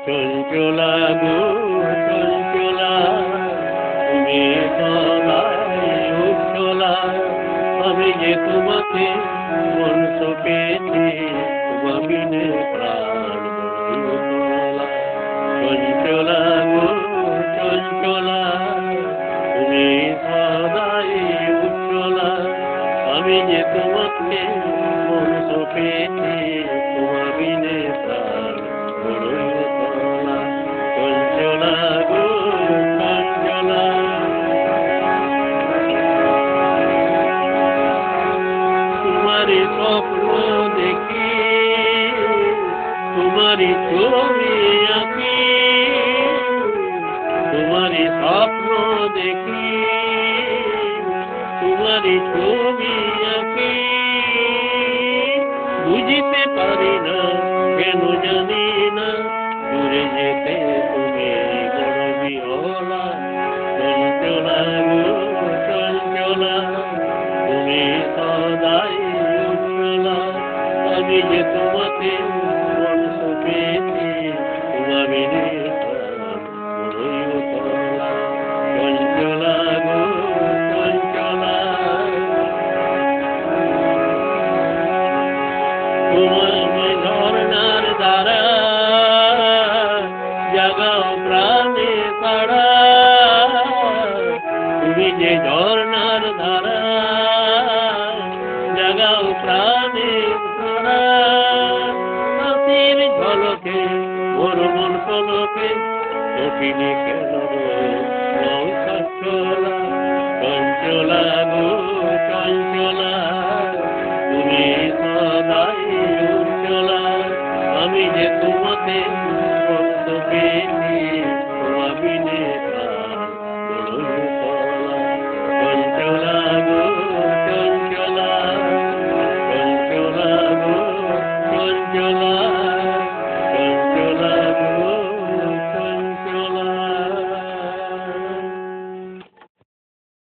চঞ্চলা গো চঞ্চলা, তুমি সদাই উজ্জ্বলা, আমি যে তোমাকে মন পেয়েছি, তোমার বিনে প্রাণ বলা। চঞ্চলা গো চঞ্চলা, তুমি সদাই উজ্জ্বলা, আমি যে তোমাকে মন পেয়েছি, তোমার বিনে প্রাণ বলা। চঞ্চলা গো চঞ্চলা, তোমারই স্বপ্ন দেখি, তোমারই ছবি আঁকি, তোমারই স্বপ্ন দেখি, তোমারই ছবি আঁকি, বুঝিতে পারি না কেন জানি না, দূরে যেতে তুমি বড় বিহলা। চঞ্চলা গো চঞ্চলা, তুমি সদাই উজ্জ্বলা, আমি যে তোমাকে মন পেয়েছি, তোমার বিনে বড়ই উতলা। চঞ্চলা গো চঞ্চলা, তোমার ঝর্ণার দ্বারা জাগাও প্রাণে তারা, তুমি যে ঝর্ণার ধারা জাগাও প্রাণে তারা, হাসির ঝলকে মোর মন পলকে কঠিনে কেন চঞ্চলা। চঞ্চলা গো চঞ্চলা, তুমি সদা